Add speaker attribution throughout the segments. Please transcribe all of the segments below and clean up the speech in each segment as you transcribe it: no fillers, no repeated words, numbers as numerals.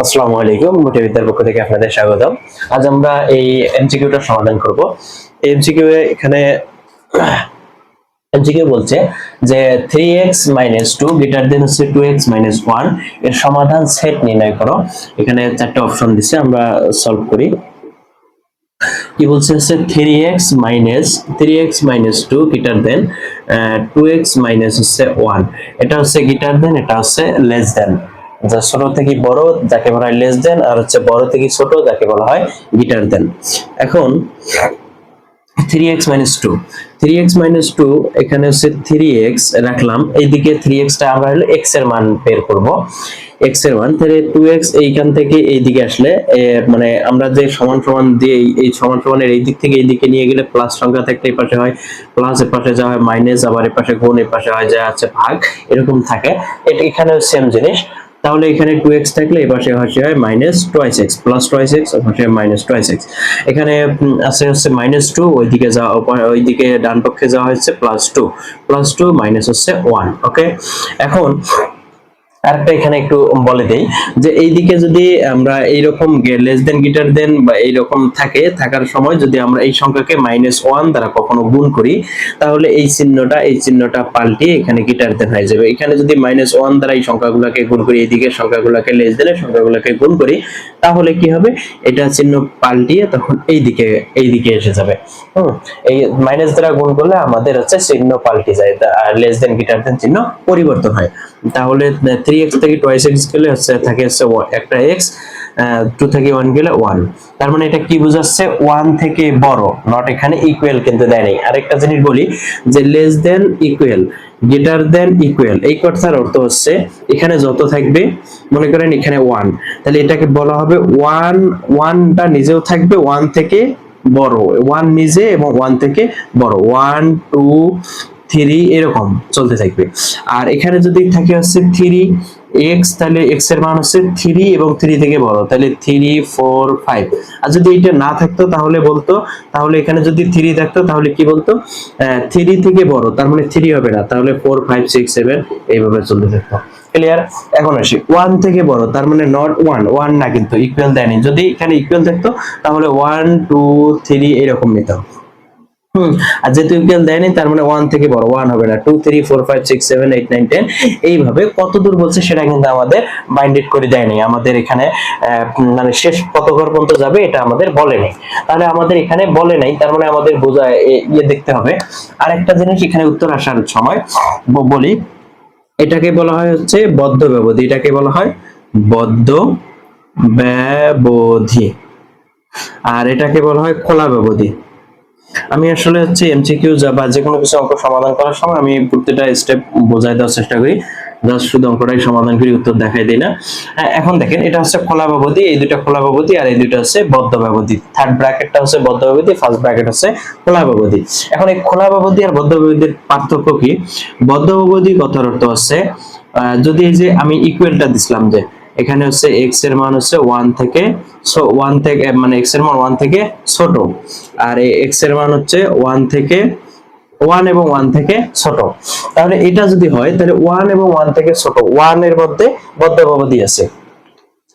Speaker 1: আসসালামু আলাইকুম, মোটিভিতার পক্ষ থেকে আপনাদের স্বাগতম। আজ আমরা এই এমসিকিউটার সমাধান করব। এমসিকিউ এখানে এমসিকিউ বলছে যে 3x - 2 গ্রেটার দেন হচ্ছে 2x - 1 এর সমাধান সেট নির্ণয় করো। এখানে চারটি অপশন দিছে, আমরা সলভ করি। কি বলছে হচ্ছে 3x - 2 গ্রেটার দেন 2x হচ্ছে 1। এটা হচ্ছে গ্রেটার দেন, এটা হচ্ছে লেস দেন। যা ছোট থেকে বড় যাকে বলা হয় লেস দেন, আর হচ্ছে বড় থেকে ছোট যাকে বলা হয় গ্রেটার দেন। এখন 3x - 2 এখানে হচ্ছে 3x রাখলাম, এইদিকে 3x টা আমরা হলো x এর মান বের করব। x এর মান তাহলে 2x এইখান থেকে এইদিকে আসলে মানে আমরা যে সমান সমান দিয়ে এই সমান সমানের এই দিক থেকে এই দিকে নিয়ে গেলে প্লাস সংখ্যা থাকলে এই পাশে হয় প্লাস, এর পাশে যা হয় মাইনাস, আবার এর পাশে গুণ, এর পাশে হয় যা আছে ভাগ, এরকম থাকে। এখানে সেম জিনিস। তাহলে এখানে 2x থাকলে এই পাশে হয় -2x প্লাস 2x, এর পাশে -2x। এখানে আছে হচ্ছে -2, ওইদিকে যা ওইদিকে ডান পক্ষে যাওয়া হচ্ছে +2 মাইনাস হচ্ছে 1। ওকে, এখন আরেকটা এখানে একটু বলে দেই যে এইদিকে যদি আমরা এইরকম লেস দেন গ্রেটার দেন বা এইরকম থাকার সময় যদি আমরা এই সংখ্যাকে -1 দ্বারা কখনো গুণ করি, তাহলে এই চিহ্নটা পাল্টিয়ে এখানে গ্রেটার দেন হয়ে যাবে। এখানে যদি -1 দ্বারা এই সংখ্যাগুলোকে গুণ করি, এইদিকে সংখ্যাগুলোকে লেস দেনের সংখ্যাগুলোকে গুণ করি, তাহলে কি হবে, এটা চিহ্ন পাল্টিয়ে তখন এইদিকে এসে যাবে। এই মাইনাস দ্বারা গুণ করলে আমাদের হচ্ছে চিহ্ন পাল্টে যায়, আর লেস দেন গ্রেটার দেন চিহ্ন পরিবর্তন হয়। তাহলে 3x থেকে 2x গেলে হচ্ছে থাকে হচ্ছে একটা x, 2 থেকে 1 গেলে 1। তার মানে এটা কি বোঝাচ্ছে, 1 থেকে বড়, নট এখানে ইকুয়াল কিন্তু দেয় নাই। আরেকটা জিনিস বলি যে less than equal, greater than equal, এই কথার অর্থ হচ্ছে এখানে যত থাকবে, মনে করেন এখানে 1, তাহলে এটাকে বলা হবে 1টা নিজেও থাকবে 1 থেকে বড়, 1 নিজে এবং 1 থেকে বড়, 1 2 3 এরকম চলতে থাকবে। আর এখানে যদি থাকে হচ্ছে 3x, তাহলে x এর মান হচ্ছে 3 এবং 3 থেকে বড়, তাহলে 3 4 5। আর যদি এটা না থাকতো তাহলে বলতো, তাহলে এখানে যদি 3 থাকতো তাহলে কি বলতো, 3 থেকে বড়, তার মানে 3 হবে না, তাহলে 4 5 6 7 এইভাবে চলতে থাকতো। ক্লিয়ার? এখন আসি 1 থেকে বড়, তার মানে নট 1 না, কিন্তু ইকুয়াল দেয়নি। যদি এখানে ইকুয়াল থাকতো তাহলে 1 2 3 এরকম নিতাম। আর যেহেতু ইকুয়াল দেয়নি, তার মানে 1 থেকে বড় 1 হবে না, 2 3 4 5 6 7 8 9 10 এইভাবে কত দূর বলছে সেটা কিন্তু আমাদের বাইন্ডেড করে দেয়নি। আমাদের এখানে মানে শেষ কত ঘর পর্যন্ত যাবে এটা আমাদের বলে নাই। তাহলে আমাদের এখানে বলে নাই, তার মানে আমাদের বোঝায় দেখতে হবে। আরেকটা জিনিস এখানে উত্তর আসার সময় বলি, এটাকে বলা হয় হচ্ছে বদ্ধ ব্যবধি। এটাকে বলা হয় বদ্ধ ব্যবধি, আর এটাকে বলা হয় খোলা ব্যবধি। আমি আসলে হচ্ছে এমসিকিউ বা যে কোনো কিছু অঙ্ক সমাধান করার সময় আমি প্রত্যেকটা স্টেপ বোঝাই দেওয়ার চেষ্টা করি, জাস্ট শুধু অঙ্কটাই সমাধান করি, উত্তর দেখাই দিই না। এখন দেখেন, এটা হচ্ছে খোলা ব্যবধি, এই দুটো খোলা ব্যবধি, আর এই দুটো হচ্ছে বদ্ধ ব্যবধি। থার্ড ব্র্যাকেটটা হচ্ছে বদ্ধ ব্যবধি, ফার্স্ট ব্র্যাকেট হচ্ছে খোলা ব্যবধি। এখন এই খোলা ব্যবধি আর বদ্ধ ব্যবধির পার্থক্য কি? বদ্ধ ব্যবধি কথার অর্থ হচ্ছে যদি এই যে আমি ইকুয়ালটা দিছিলাম, যে এখানে হচ্ছে x এর মান হচ্ছে 1 থেকে মানে x এর মান 1 থেকে ছোট, আর এই x এর মান হচ্ছে 1 থেকে 1 এবং 1 থেকে ছোট। তাহলে এটা যদি হয়, তাহলে 1 এবং 1 থেকে ছোট, 1 এর মধ্যে বদ্ধ ব্যবধি আছে।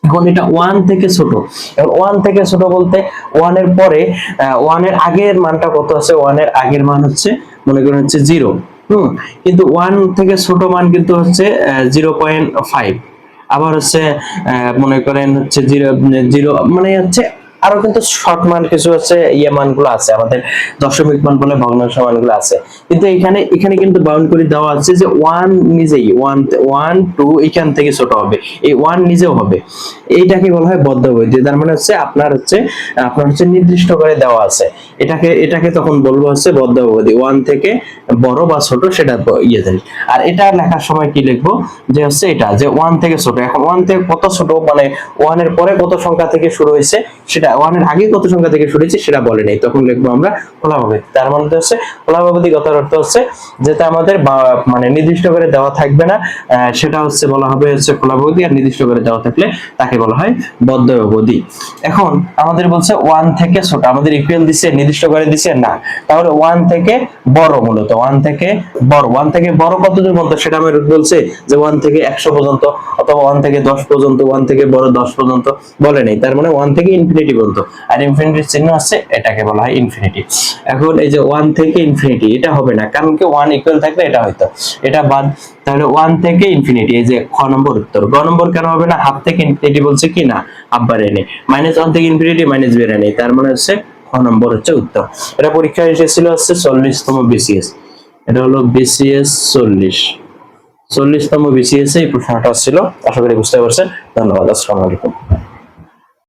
Speaker 1: এখন এটা 1 থেকে ছোট, এবং 1 থেকে ছোট বলতে 1 এর পরে 1 এর আগের মানটা কত আছে, 1 এর আগের মান হচ্ছে মনে করেন হচ্ছে 0। কিন্তু 1 থেকে ছোট মান কিন্তু হচ্ছে 0.5। আবার হচ্ছে মনে করেন হচ্ছে 0 মানে হচ্ছে আরো কিন্তু শর্ট মান কিছু হচ্ছে মানগুলো আছে, আমাদের দশমিক মান বলে ভগ্নাংশ মানগুলো আছে। কিন্তু এখানে কিন্তু বাউন্ড করে দেওয়া আছে যে 1 নিজেই 1 2 এখান থেকে ছোট হবে, এই 1 নিজেও হবে। এইটাকে বলা হয় বদ্ধ ব্যবধি। তার মানে হচ্ছে আপনার হচ্ছে নির্দিষ্ট করে দেওয়া আছে, এটাকে তখন বলবো হচ্ছে বদ্ধ ব্যবধি। 1 থেকে বড় বা ছোট সেটা দেন। আর এটা লেখার সময় কি লিখবো, যে হচ্ছে এটা যে 1 থেকে ছোট। এখন 1 থেকে কত ছোট, মানে 1 এর পরে কত সংখ্যা থেকে শুরু হয়েছে সেটা ওয়ান এর আগে কত সংখ্যা থেকে শুরু হয়েছে সেটা বলে নাই, তখন লিখবো আমরা ফলাভাবে। তার মানে হচ্ছে ফলাভাবে কথার অর্থ হচ্ছে যেটা আমাদের মানে নির্দিষ্ট করে দেওয়া থাকবে না, সেটা হচ্ছে বলা হবে হচ্ছে ফলাভাবে, আর নির্দিষ্ট করে দেওয়া থাকলে তাকে বলা হয় বদ্ধ ব্যবধি। এখন আমাদের বলছে ওয়ান থেকে ছোট, আমাদের ইকুয়াল দিছে, নির্দিষ্ট করে দিছে না, তাহলে ওয়ান থেকে বড়, মূলত ওয়ান থেকে বড়, ওয়ান থেকে বড় কতদূর পর্যন্ত সেটা আমার বলছে যে ওয়ান থেকে 100 পর্যন্ত, অথবা ওয়ান থেকে 10 পর্যন্ত, ওয়ান থেকে বড় 10 পর্যন্ত বলে নেই, তার মানে ওয়ান থেকে ইনফিনিটি পর্যন্ত, আর ইনফিনিটির চিহ্ন আছে, এটাকে বলা হয় ইনফিনিটি। এখন এই যে ওয়ান থেকে ইনফিনিটি এটা হবে না, কারণ কি ওয়ান ইকুয়াল থাকলে এটা হয়তো, এটা বাদ, তাহলে ওয়ান থেকে ইনফিনিটি, এই যে খ নম্বর উত্তর। গ নম্বর কেন হবে না, হাফ থেকে ইনফিনিটি বলছে কি না, হাফ বাড়িয়ে নেই, মাইনাস ওয়ান থেকে ইনফিনিটি মাইনাস বেড়ে নেই, তার মানে হচ্ছে খ নম্বর হচ্ছে উত্তর। এটা পরীক্ষায় এসেছিল হচ্ছে 40তম বিসিএস, এটা হলো বিসিএস 40তম বিসিএস এই প্রশ্নটা ছিল। আশা করি বুঝতে পারছেন। ধন্যবাদ, আসসালামু আলাইকুম।